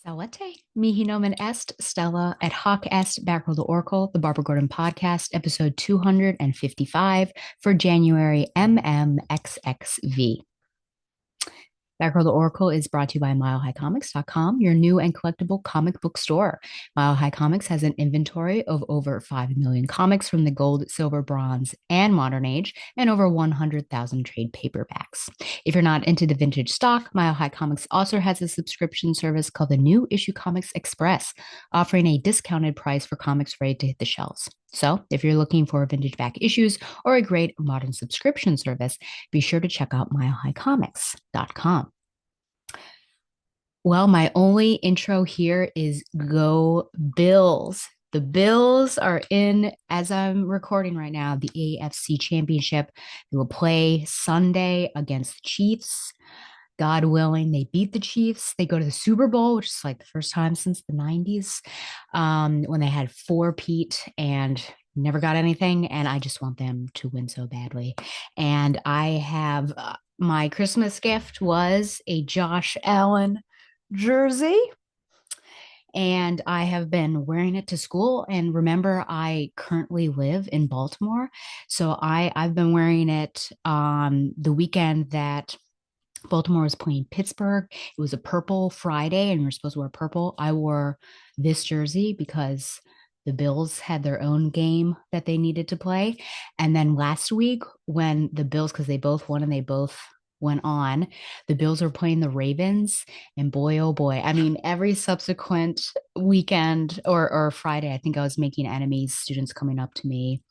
Salete, mihi nomen est, Stella, et hoc est Batgirl the Oracle, the Barbara Gordon podcast, episode 255 for January MMXXV. Batgirl the Oracle is brought to you by MileHighComics.com, your new and collectible comic book store. Mile High Comics has an inventory of over 5 million comics from the gold, silver, bronze, and modern age, and over 100,000 trade paperbacks. If you're not into the vintage stock, Mile High Comics also has a subscription service called the New Issue Comics Express, offering a discounted price for comics ready to hit the shelves. So, if you're looking for vintage back issues or a great modern subscription service, be sure to check out milehighcomics.com. Well, my only intro here is Go Bills. The Bills are in, as I'm recording right now, the AFC Championship. They will play Sunday against the Chiefs. God willing, they beat the Chiefs. They go to the Super Bowl, which is like the first time since the 90s, when they had four Pete and never got anything. And I just want them to win so badly. And I have my Christmas gift was a Josh Allen jersey, and I have been wearing it to school. And remember, I currently live in Baltimore, so I've been wearing it on the weekend that Baltimore was playing Pittsburgh. It was a purple Friday, and we were supposed to wear purple. I wore this jersey because the Bills had their own game that they needed to play. And then last week, when the Bills, because they both won and they both went on, the Bills were playing the Ravens. And boy, oh boy, I mean, every subsequent weekend or Friday, I think I was making enemies, students coming up to me,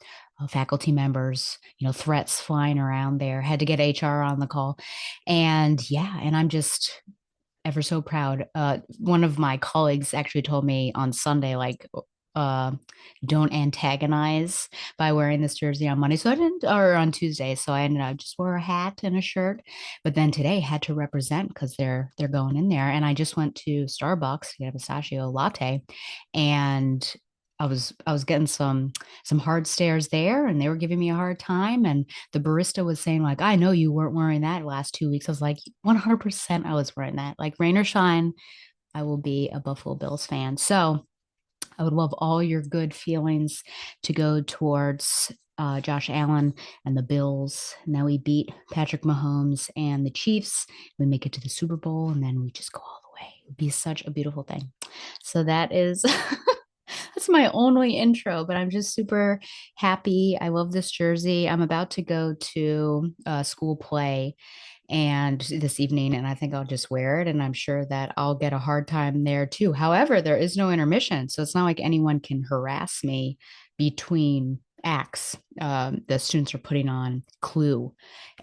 faculty members, threats flying around there. Had to get HR on the call. And yeah, and I'm just ever so proud. One of my colleagues actually told me on Sunday, like, uh, don't antagonize by wearing this jersey on Monday. So I didn't, or on Tuesday. So I ended up just wore a hat and a shirt. But then today had to represent because they're going in there. And I just went to Starbucks to get a pistachio latte, and I was getting some hard stares there, and they were giving me a hard time. And the barista was saying, like, I know you weren't wearing that last 2 weeks. I was like, 100% I was wearing that. Like, rain or shine, I will be a Buffalo Bills fan. So I would love all your good feelings to go towards Josh Allen and the Bills. Now we beat Patrick Mahomes and the Chiefs. We make it to the Super Bowl, and then we just go all the way. It would be such a beautiful thing. So that is that's my only intro, but I'm just super happy. I love this jersey. I'm about to go to a school play and this evening, and I think I'll just wear it, and I'm sure that I'll get a hard time there too. However, there is no intermission, so it's not like anyone can harass me between acts. The students are putting on Clue,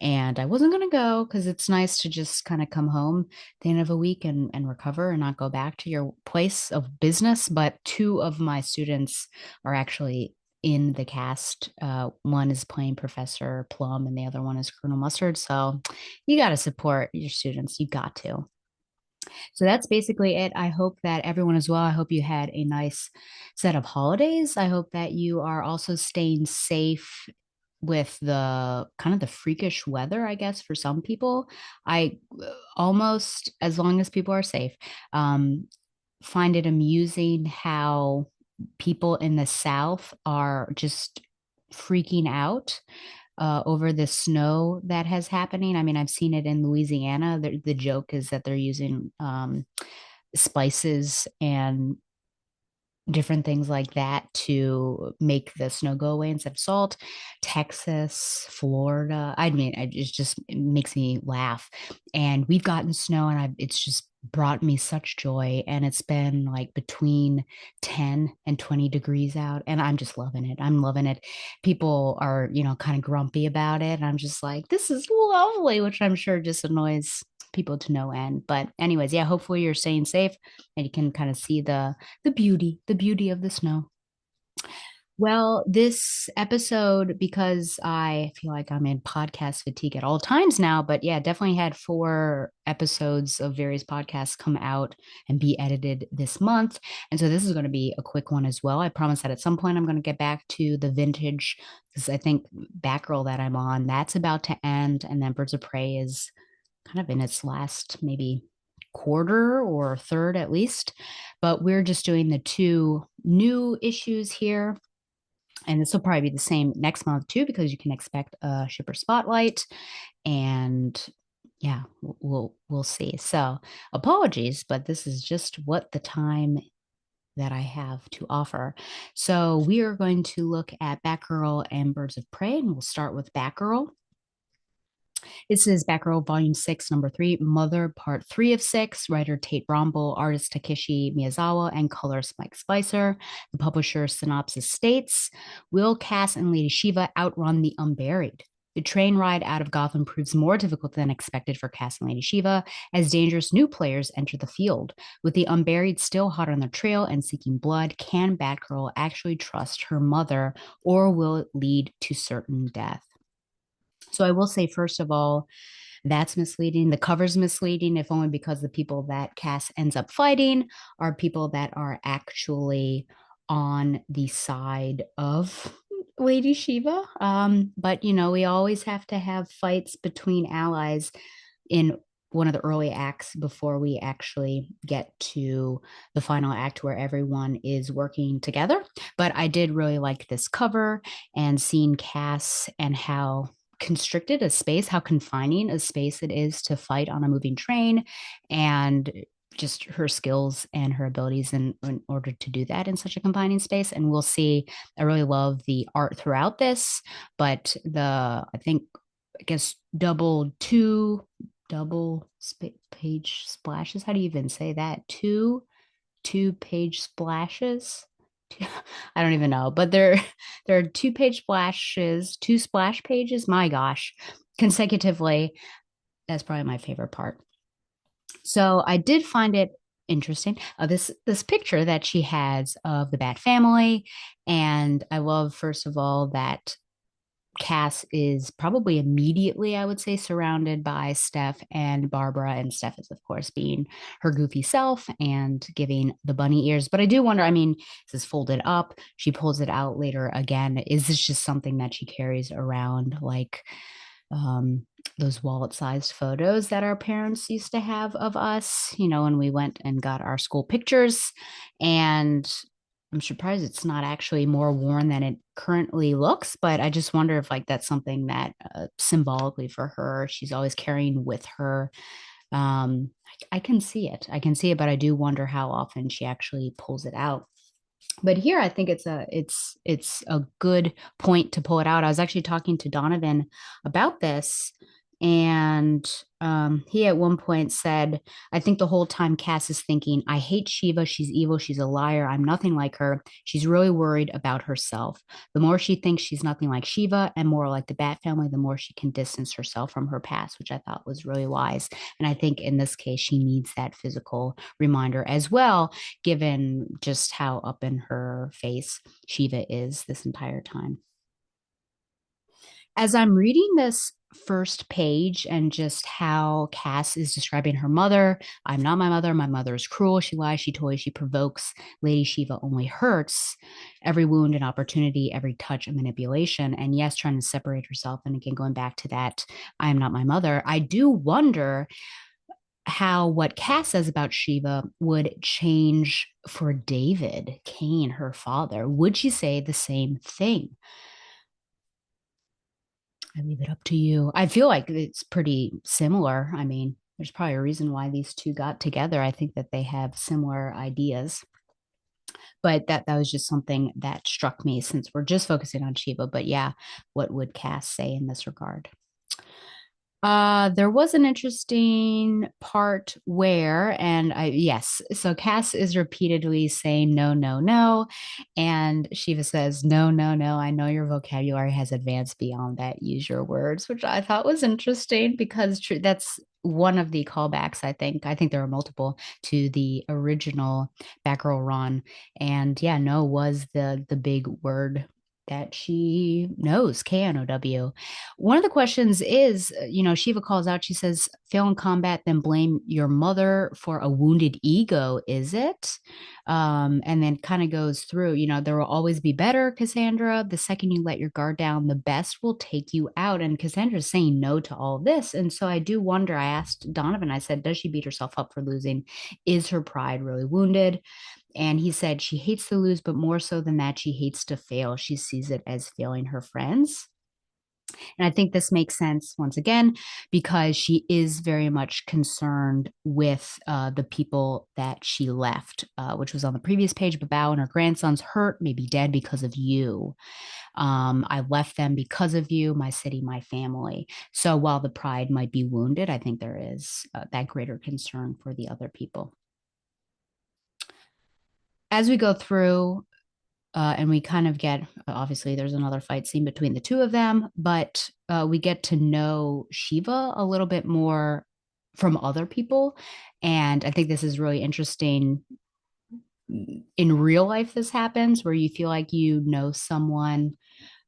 and I wasn't going to go because it's nice to just kind of come home at the end of a week and recover and not go back to your place of business. But two of my students are actually in the cast. One is playing Professor Plum, and the other one is Colonel Mustard. So you got to support your students. You got to. So that's basically it. I hope that everyone as well. I hope you had a nice set of holidays. I hope that you are also staying safe with the kind of the freakish weather, I guess, for some people. I almost, as long as people are safe, um, find it amusing how people in the South are just freaking out over the snow that has happening. I mean, I've seen it in Louisiana. The joke is that they're using spices and different things like that to make the snow go away instead of salt. Texas, Florida. I mean, it makes me laugh. And we've gotten snow, and it's just brought me such joy. And it's been like between 10 and 20 degrees out, and I'm just loving it. I'm loving it. People are, kind of grumpy about it. And I'm just like, this is lovely, which I'm sure just annoys people to no end. But anyways, yeah, hopefully you're staying safe and you can kind of see the beauty of the snow. Well, this episode, because I feel like I'm in podcast fatigue at all times now, but yeah, definitely had 4 episodes of various podcasts come out and be edited this month. And so this is going to be a quick one as well. I promise that at some point I'm going to get back to the vintage, because I think Batgirl that I'm on, that's about to end. And then Birds of Prey is kind of in its last maybe quarter or third at least. But we're just doing the two new issues here. And this will probably be the same next month too, because you can expect a shipper spotlight. And yeah, we'll see. So apologies, but this is just what the time that I have to offer. So we are going to look at Batgirl and Birds of Prey, and we'll start with Batgirl. This is Batgirl Volume 6, Number 3, Mother, Part 3 of 6, writer Tate Brombel, artist Takeshi Miyazawa, and colorist Mike Spicer. The publisher synopsis states, Will, Cass, and Lady Shiva outrun the unburied? The train ride out of Gotham proves more difficult than expected for Cass and Lady Shiva as dangerous new players enter the field. With the unburied still hot on their trail and seeking blood, can Batgirl actually trust her mother, or will it lead to certain death? So I will say, first of all, that's misleading. The cover's misleading, if only because the people that Cass ends up fighting are people that are actually on the side of Lady Shiva. But, we always have to have fights between allies in one of the early acts before we actually get to the final act where everyone is working together. But I did really like this cover and seeing Cass and how constricted a space, how confining a space it is to fight on a moving train, and just her skills and her abilities in order to do that in such a confining space. And we'll see, I really love the art throughout this, but I think, I guess, double page splashes. How do you even say that? Two page splashes. I don't even know, but there are two-page splashes, two splash pages. My gosh, consecutively. That's probably my favorite part. So I did find it interesting. This picture that she has of the Bat family, and I love, first of all, that Cass is probably immediately, I would say, surrounded by Steph and Barbara, and Steph is, of course, being her goofy self and giving the bunny ears. But I do wonder, I mean, this is folded up. She pulls it out later again. Is this just something that she carries around, like um, those wallet-sized photos that our parents used to have of us, when we went and got our school pictures? And I'm surprised it's not actually more worn than it currently looks, but I just wonder if, like, that's something that symbolically for her, she's always carrying with her. I can see it. I can see it, but I do wonder how often she actually pulls it out. But here I think it's a good point to pull it out. I was actually talking to Donovan about this, and he at one point said, I think the whole time Cass is thinking, I hate Shiva, she's evil, she's a liar, I'm nothing like her. She's really worried about herself. The more she thinks she's nothing like Shiva and more like the Bat family, the more she can distance herself from her past, which I thought was really wise. And I think in this case she needs that physical reminder as well, given just how up in her face Shiva is this entire time. As I'm reading this first page and just how Cass is describing her mother, I'm not my mother. My mother is cruel. She lies, she toys, she provokes. Lady Shiva only hurts. Every wound and opportunity, every touch and manipulation. And yes, trying to separate herself. And again, going back to that, I am not my mother. I do wonder how what Cass says about Shiva would change for David Kane, her father. Would she say the same thing? I leave it up to you. I feel like it's pretty similar. I mean, there's probably a reason why these two got together. I think that they have similar ideas. But that was just something that struck me since we're just focusing on Shiva. But yeah, what would Cass say in this regard? There was an interesting part where, and yes, so Cass is repeatedly saying no, no, no, and Shiva says no, no, no. I know your vocabulary has advanced beyond that. Use your words, which I thought was interesting because that's one of the callbacks. I think there are multiple to the original Batgirl run, and yeah, no was the big word that she knows, KNOW. One of the questions is, Shiva calls out, she says, fail in combat, then blame your mother for a wounded ego, is it? And then kind of goes through, there will always be better, Cassandra. The second you let your guard down, the best will take you out. And Cassandra's saying no to all of this. And so I do wonder, I asked Donovan, I said, does she beat herself up for losing? Is her pride really wounded? And he said she hates to lose, but more so than that, she hates to fail. She sees it as failing her friends. And I think this makes sense once again because she is very much concerned with the people that she left, which was on the previous page. Babao and her grandsons hurt, maybe dead because of you. I left them because of you, my city, my family. So while the pride might be wounded, I think there is that greater concern for the other people. As we go through, and we kind of get obviously there's another fight scene between the two of them, but we get to know Shiva a little bit more from other people. And I think this is really interesting. In real life, this happens where you feel like you know someone,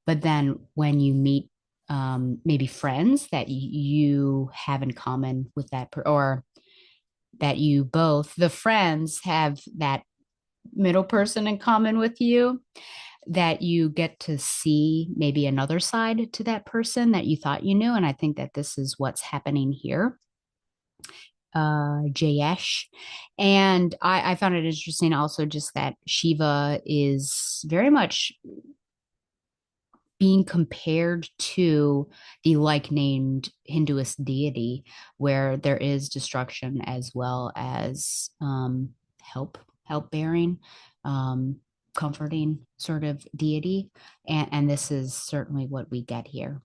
but then when you meet maybe friends that you have in common with or that you both, the friends have that middle person in common with you, that you get to see maybe another side to that person that you thought you knew. And I think that this is what's happening here. Jayesh. And I found it interesting also just that Shiva is very much being compared to the like named Hinduist deity, where there is destruction as well as help bearing, um, comforting sort of deity. And this is certainly what we get here.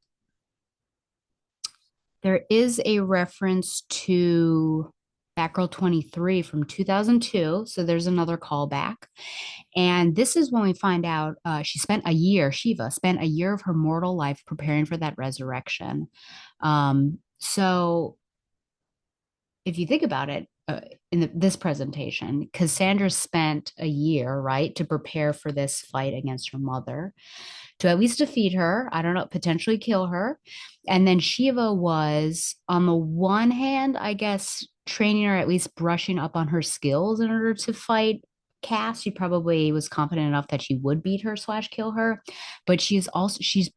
There is a reference to Batgirl 23 from 2002. So there's another callback. And this is when we find out Shiva spent a year of her mortal life preparing for that resurrection. So if you think about it, this presentation, Cassandra spent a year, right, to prepare for this fight against her mother, to at least defeat her. I don't know, potentially kill her. And then Shiva was, on the one hand, I guess, training her, at least brushing up on her skills in order to fight Cass. She probably was confident enough that she would beat her slash kill her, but she's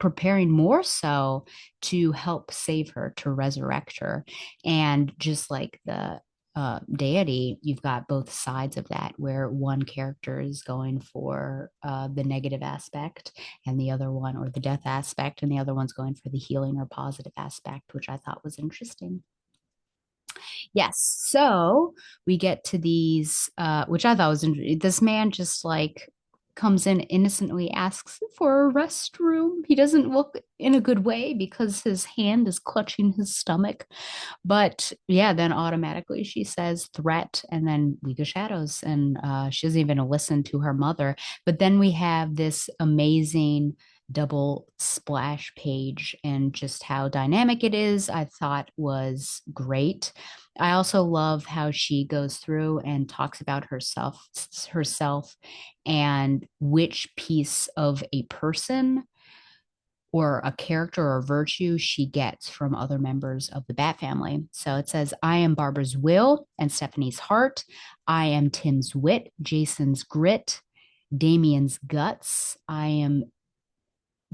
preparing more so to help save her, to resurrect her. And just like the deity, you've got both sides of that, where one character is going for the negative aspect, and the other one, or the death aspect, and the other one's going for the healing or positive aspect, which I thought was interesting. Yes. So we get to these, which I thought was interesting. This man just like comes in innocently, asks for a restroom. He doesn't look in a good way because his hand is clutching his stomach. But yeah, then automatically she says threat, and then League of Shadows, and she doesn't even listen to her mother. But then we have this amazing double splash page, and just how dynamic it is, I thought was great. I also love how she goes through and talks about herself and which piece of a person or a character or virtue she gets from other members of the Bat family. So it says, I am Barbara's will and Stephanie's heart. I am Tim's wit, Jason's grit, Damien's guts. I am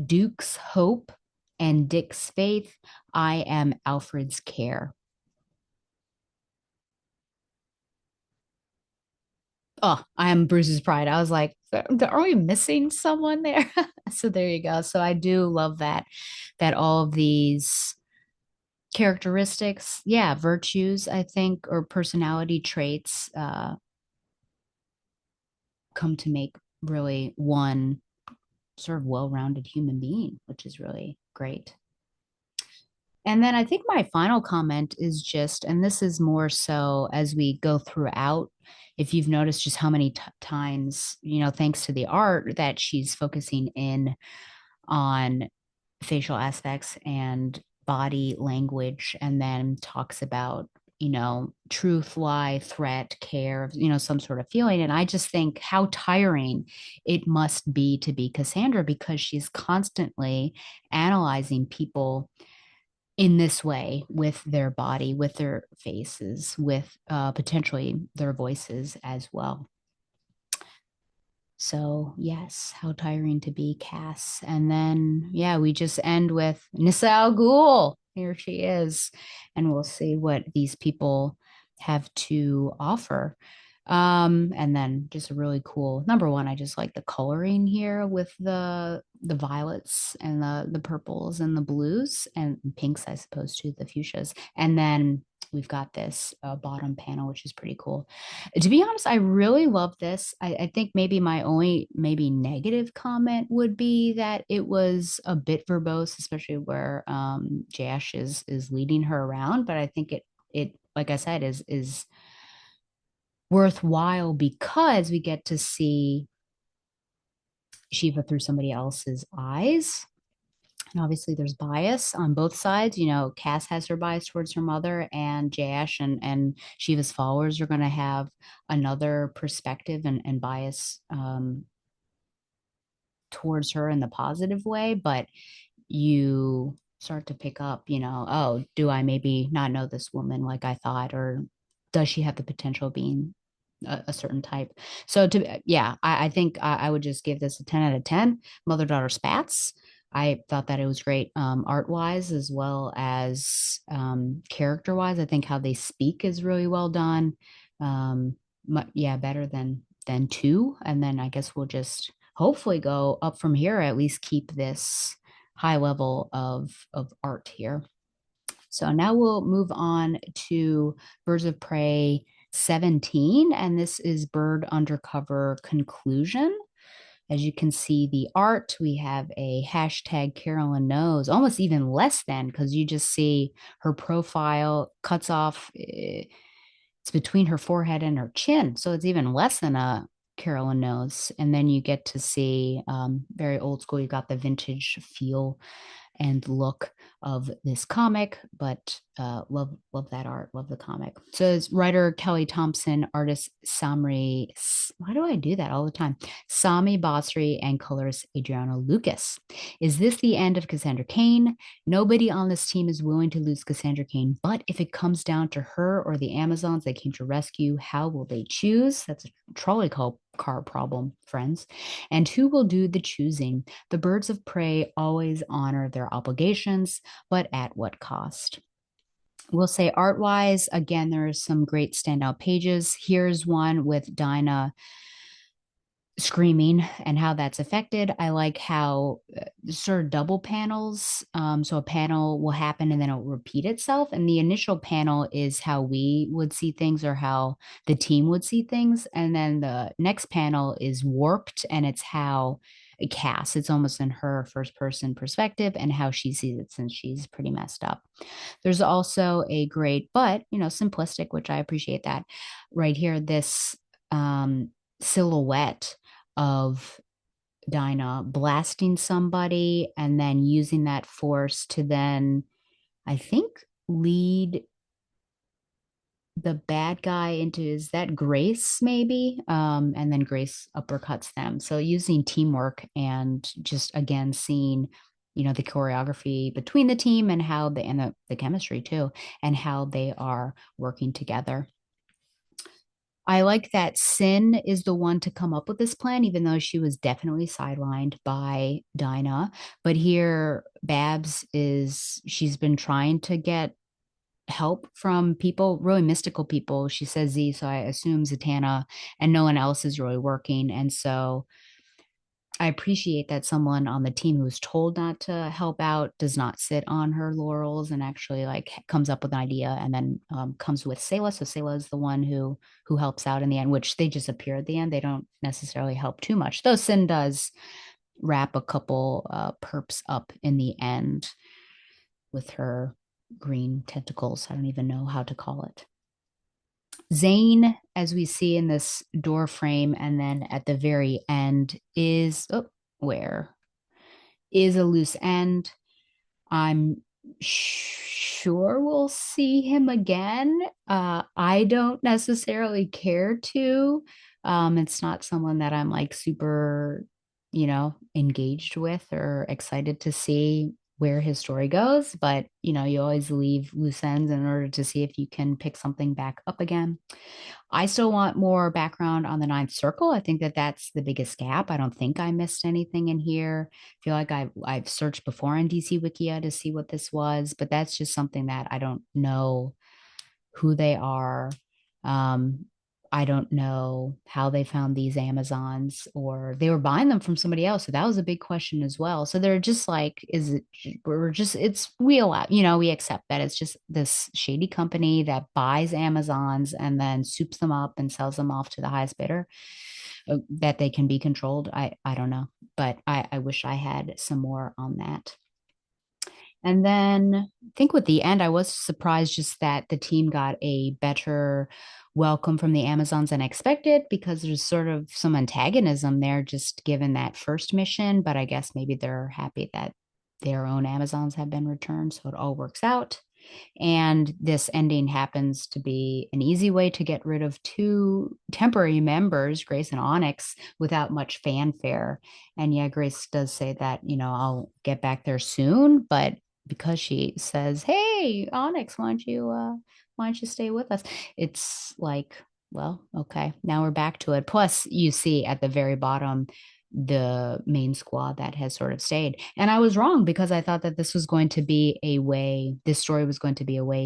Duke's hope and Dick's faith. I am Alfred's care. Oh, I am Bruce's pride. I was like, are we missing someone there? So there you go. So I do love that all of these characteristics, yeah, virtues, I think, or personality traits come to make really one sort of well-rounded human being, which is really great. And then I think my final comment is just, and this is more so as we go throughout, if you've noticed just how many times, thanks to the art, that she's focusing in on facial aspects and body language, and then talks about truth, lie, threat, care, some sort of feeling. And I just think how tiring it must be Cassandra because she's constantly analyzing people in this way with their body, with their faces, with potentially their voices as well. So, yes, how tiring to be Cass. And then, yeah, we just end with Nissa Al Ghul. Here she is. And we'll see what these people have to offer. And then just a really cool number one. I just like the coloring here with the violets and the purples and the blues and pinks, I suppose, too, the fuchsias. And then we've got this bottom panel, which is pretty cool. To be honest, I really love this. I think maybe my only maybe negative comment would be that it was a bit verbose, especially where Jash is leading her around. But I think it like I said is worthwhile because we get to see Shiva through somebody else's eyes. And obviously there's bias on both sides. Cass has her bias towards her mother, and Jash and Shiva's followers are going to have another perspective and bias towards her in the positive way. But you start to pick up, oh, do I maybe not know this woman like I thought, or does she have the potential of being a certain type? So yeah, I think I would just give this a 10 out of 10. Mother daughter spats. I thought that it was great art wise as well as character wise. I think how they speak is really well done. Um, yeah, better than two. And then I guess we'll just hopefully go up from here, at least keep this high level of art here. So now we'll move on to Birds of Prey 17, and this is Bird Undercover Conclusion. As you can see, the art, we have a hashtag Carolyn Knows, almost even less than, because you just see her profile cuts off, it's between her forehead and her chin. So it's even less than a Carolyn Knows. And then you get to see very old school, you got the vintage feel and look of this comic, but love that art, love the comic. So it's writer Kelly Thompson, artist Samri, why do I do that all the time? Sami Basri, and colorist Adriano Lucas. Is this the end of Cassandra Cain? Nobody on this team is willing to lose Cassandra Cain, but if it comes down to her or the Amazons they came to rescue, how will they choose? That's a trolley car problem, friends. And who will do the choosing? The birds of prey always honor their obligations, but at what cost? We'll say art wise, again, there's some great standout pages. Here's one with Dinah screaming and how that's affected. I like how sort of double panels. So a panel will happen and then it'll repeat itself. And the initial panel is how we would see things or how the team would see things. And then the next panel is warped and it's how Cass, it's almost in her first person perspective and how she sees it since she's pretty messed up. There's also a great, but simplistic, which I appreciate that right here, this silhouette of Dinah blasting somebody and then using that force to then, I think, lead the bad guy into, is that Grace maybe? And then Grace uppercuts them. So using teamwork and just again seeing, the choreography between the team and how they and the chemistry too, and how they are working together. I like that Sin is the one to come up with this plan, even though she was definitely sidelined by Dinah. But here, she's been trying to get help from people, really mystical people. She says Z, so I assume Zatanna, and no one else is really working. And so I appreciate that someone on the team who's told not to help out does not sit on her laurels and actually like comes up with an idea and then comes with Stella. So Stella is the one who helps out in the end, which they just appear at the end. They don't necessarily help too much, though Sin does wrap a couple perps up in the end with her green tentacles. I don't even know how to call it. Zane, as we see in this door frame, and then at the very end is where is a loose end. I'm Sure, we'll see him again. I don't necessarily care to. It's not someone that I'm like super, engaged with or excited to see where his story goes. But, you always leave loose ends in order to see if you can pick something back up again. I still want more background on the Ninth Circle. I think that that's the biggest gap. I don't think I missed anything in here. I feel like I've searched before on DC Wikia to see what this was, but that's just something that I don't know who they are. Um, I don't know how they found these Amazons or they were buying them from somebody else. So that was a big question as well. So they're just like, we're just, it's, we allow, we accept that it's just this shady company that buys Amazons and then soups them up and sells them off to the highest bidder, that they can be controlled. I don't know, but I wish I had some more on that. And then I think with the end, I was surprised just that the team got a better welcome from the Amazons than expected because there's sort of some antagonism there, just given that first mission. But I guess maybe they're happy that their own Amazons have been returned. So it all works out. And this ending happens to be an easy way to get rid of two temporary members, Grace and Onyx, without much fanfare. And yeah, Grace does say that, I'll get back there soon, but because she says, "Hey, Onyx, why don't you stay with us?" It's like, well, okay, now we're back to it. Plus, you see at the very bottom the main squad that has sort of stayed. And I was wrong because I thought that this story was going to be a way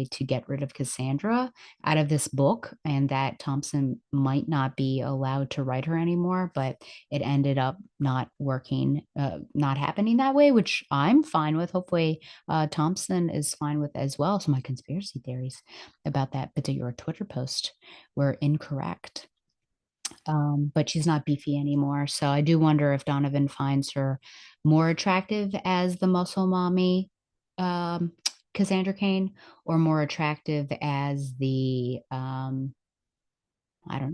to get rid of Cassandra out of this book and that Thompson might not be allowed to write her anymore. But it ended up not working, not happening that way, which I'm fine with. Hopefully, Thompson is fine with as well. So my conspiracy theories about that particular Twitter post were incorrect. But she's not beefy anymore. So I do wonder if Donovan finds her more attractive as the muscle mommy, um, Cassandra Cain, or more attractive as I don't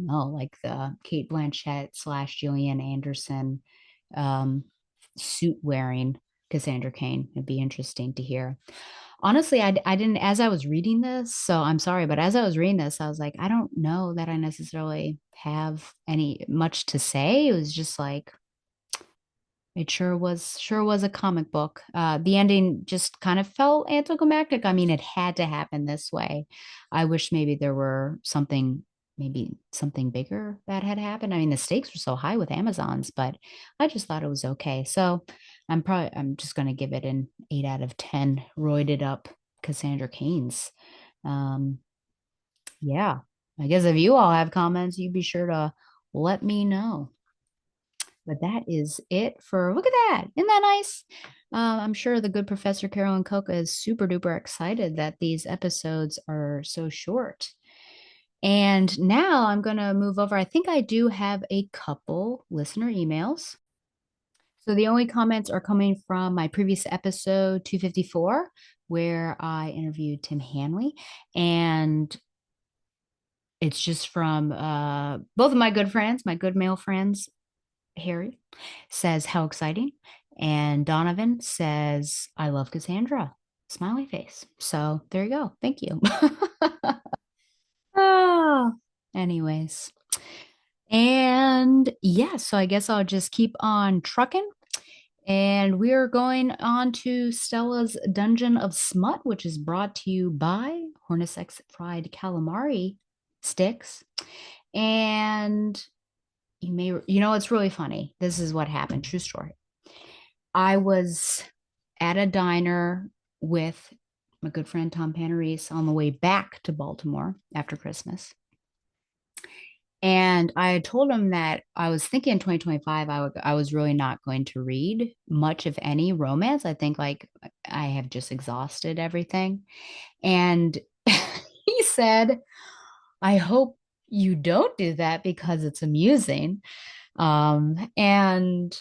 know, like the Kate Blanchett slash Gillian Anderson um, suit wearing Cassandra Cain. It'd be interesting to hear. Honestly, I didn't, as I was reading this, so I'm sorry, but as I was reading this, I was like, I don't know that I necessarily have any much to say. It was just like, it sure was a comic book. The ending just kind of felt anticlimactic. I mean, it had to happen this way. I wish maybe there were maybe something bigger that had happened. I mean, the stakes were so high with Amazons, but I just thought it was okay. So I'm just gonna give it an 8 out of 10 roided up Cassandra Cain's. Um, yeah. I guess if you all have comments, you be sure to let me know. But that is it for look at that. Isn't that nice? I'm sure the good Professor Carolyn Coca is super duper excited that these episodes are so short. And now I'm going to move over. I think I do have a couple listener emails. So the only comments are coming from my previous episode 254, where I interviewed Tim Hanley. And it's just from both of my good friends, my good male friends, Harry says, how exciting. And Donovan says, I love Cassandra. Smiley face. So there you go. Thank you. Ah, anyways. And yeah, so I guess I'll just keep on trucking. And we are going on to Stella's Dungeon of Smut, which is brought to you by Hornacek Fried Calamari Sticks. And it's really funny. This is what happened. True story. I was at a diner with my good friend Tom Panarese on the way back to Baltimore after Christmas. And I had told him that I was thinking in 2025, I was really not going to read much, of any, romance. I think like I have just exhausted everything. And he said, I hope you don't do that because it's amusing. And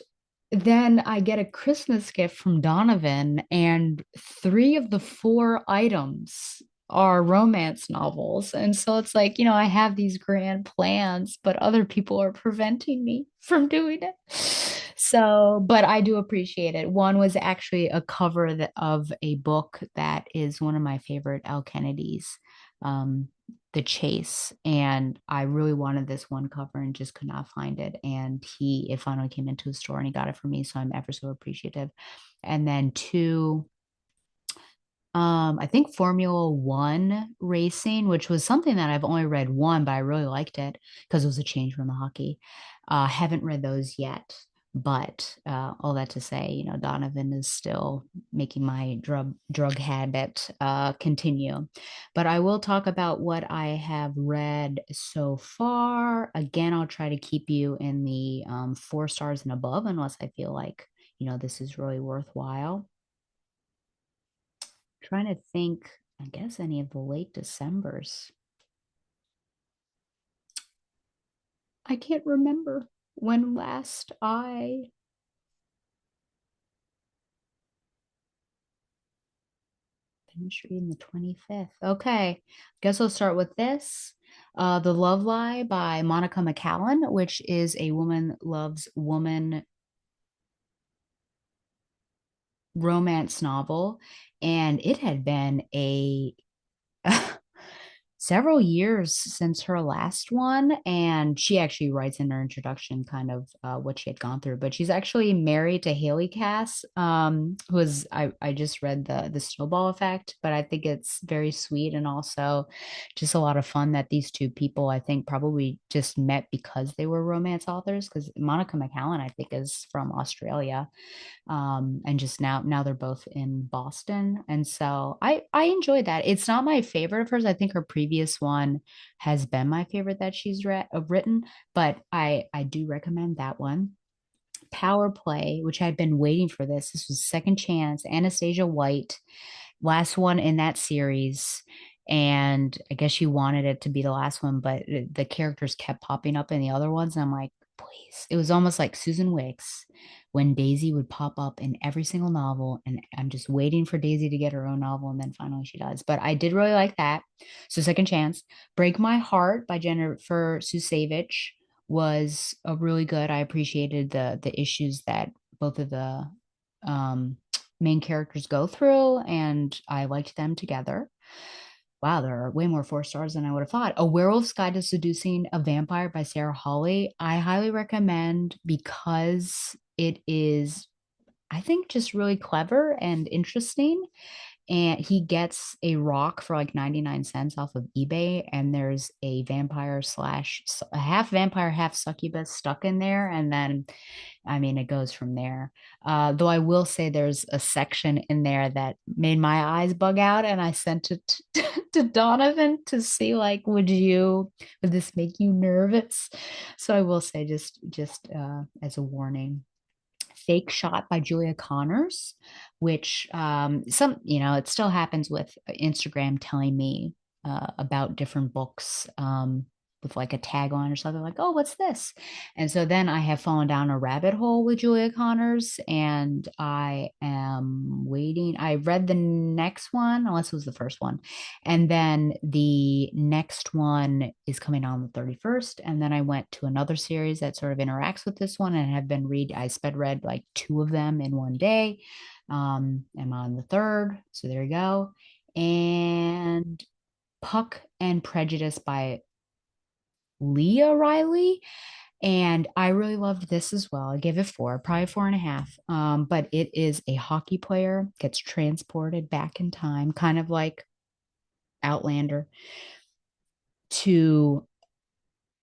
then I get a Christmas gift from Donovan, and three of the four items are romance novels. And so it's like, I have these grand plans, but other people are preventing me from doing it. So, but I do appreciate it. One was actually a cover of a book that is one of my favorite Al Kennedy's, um, The Chase. And I really wanted this one cover and just could not find it. And it finally came into a store and he got it for me. So I'm ever so appreciative. And then two, I think Formula One racing, which was something that I've only read one, but I really liked it because it was a change from the hockey. Haven't read those yet, but all that to say, Donovan is still making my drug habit continue. But I will talk about what I have read so far. Again, I'll try to keep you in the 4 stars and above, unless I feel like this is really worthwhile. Trying to think, I guess any of the late Decembers. I can't remember when last I finished reading the 25th. Okay, guess I'll start with this. The Love Lie by Monica McCallan, which is a woman loves woman romance novel. And it had been a several years since her last one. And she actually writes in her introduction kind of what she had gone through. But she's actually married to Haley Cass, who is I just read the Snowball Effect, but I think it's very sweet and also just a lot of fun that these two people I think probably just met because they were romance authors. Because Monica McCallan, I think, is from Australia, and just now they're both in Boston, and so I enjoyed that. It's not my favorite of hers. I think her previous one has been my favorite that she's written, but I do recommend that one. Power Play, which I'd been waiting for this. This was Second Chance, Anastasia White, last one in that series. And I guess she wanted it to be the last one, but the characters kept popping up in the other ones. And I'm like, please. It was almost like Susan Wicks when Daisy would pop up in every single novel. And I'm just waiting for Daisy to get her own novel. And then finally she does. But I did really like that. So Second Chance. Break My Heart by Jennifer Susevich was a really good. I appreciated the issues that both of the um, main characters go through, and I liked them together. Wow, there are way more 4 stars than I would have thought. A Werewolf's Guide to Seducing a Vampire by Sarah Hawley. I highly recommend because it is, I think, just really clever and interesting. And he gets a rock for like 99 cents off of eBay, and there's a vampire slash a half vampire, half succubus stuck in there. And then I mean, it goes from there. Though I will say there's a section in there that made my eyes bug out, and I sent it to Donovan to see, like, would this make you nervous? So I will say, just as a warning. Fake Shot by Julia Connors, which it still happens with Instagram telling me about different books, with like a tag on or something, like, oh, what's this? And so then I have fallen down a rabbit hole with Julia Connors, and I am waiting. I read the next one, unless it was the first one. And then the next one is coming on the 31st. And then I went to another series that sort of interacts with this one and have been I sped read like two of them in one day. I'm on the third. So there you go. And Puck and Prejudice by Leah Riley. And I really loved this as well. I gave it four, probably 4.5. But it is a hockey player, gets transported back in time, kind of like Outlander, to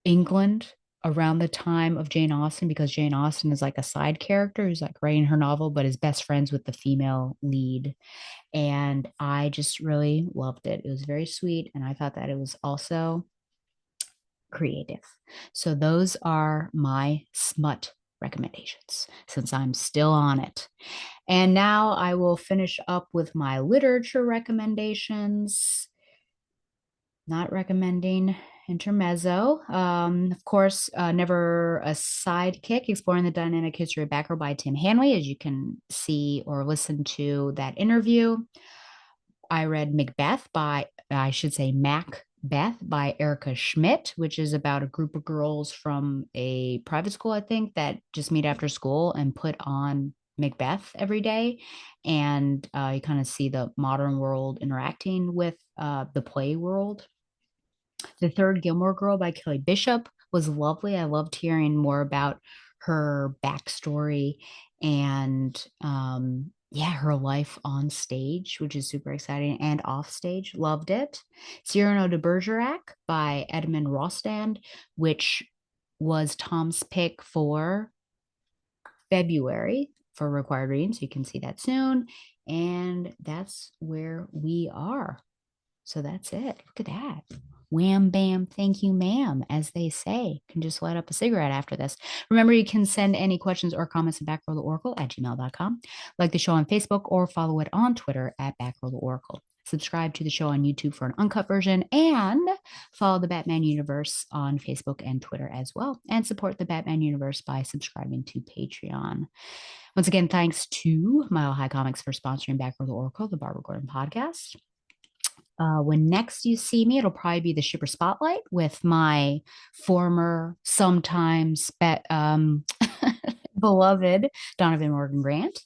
England around the time of Jane Austen, because Jane Austen is like a side character who's like writing her novel, but is best friends with the female lead. And I just really loved it. It was very sweet. And I thought that it was also creative. So those are my smut recommendations since I'm still on it. And now I will finish up with my literature recommendations. Not recommending Intermezzo. Of course, Never a Sidekick, Exploring the Dynamic History of Batgirl by Tim Hanley, as you can see or listen to that interview. I read Macbeth by, I should say, Mac Beth by Erica Schmidt, which is about a group of girls from a private school, I think, that just meet after school and put on Macbeth every day. And you kind of see the modern world interacting with the play world. The Third Gilmore Girl by Kelly Bishop was lovely. I loved hearing more about her backstory and yeah, her life on stage, which is super exciting, and off stage. Loved it. Cyrano de Bergerac by Edmund Rostand, which was Tom's pick for February for required reading. So you can see that soon. And that's where we are. So that's it. Look at that. Wham, bam, thank you, ma'am, as they say. Can just light up a cigarette after this. Remember, you can send any questions or comments to backrollauracle@gmail.com. Like the show on Facebook or follow it on Twitter at backrollauracle. Subscribe to the show on YouTube for an uncut version and follow the Batman Universe on Facebook and Twitter as well. And support the Batman Universe by subscribing to Patreon. Once again, thanks to Mile High Comics for sponsoring Back Row the Oracle, the Barbara Gordon podcast. When next you see me, it'll probably be the Shipper Spotlight with my former, sometimes beloved Donovan Morgan Grant.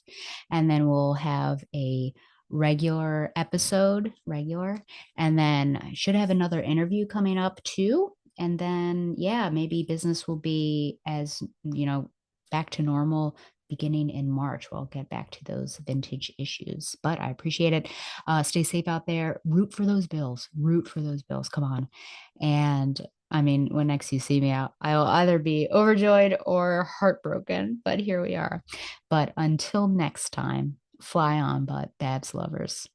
And then we'll have a regular episode, and then I should have another interview coming up too. And then, yeah, maybe business will be as, back to normal beginning in March. We'll get back to those vintage issues, but I appreciate it. Stay safe out there. Root for those Bills. Root for those Bills. Come on. And I mean, when next you see me out, I'll either be overjoyed or heartbroken, but here we are. But until next time, fly on, but Babs lovers.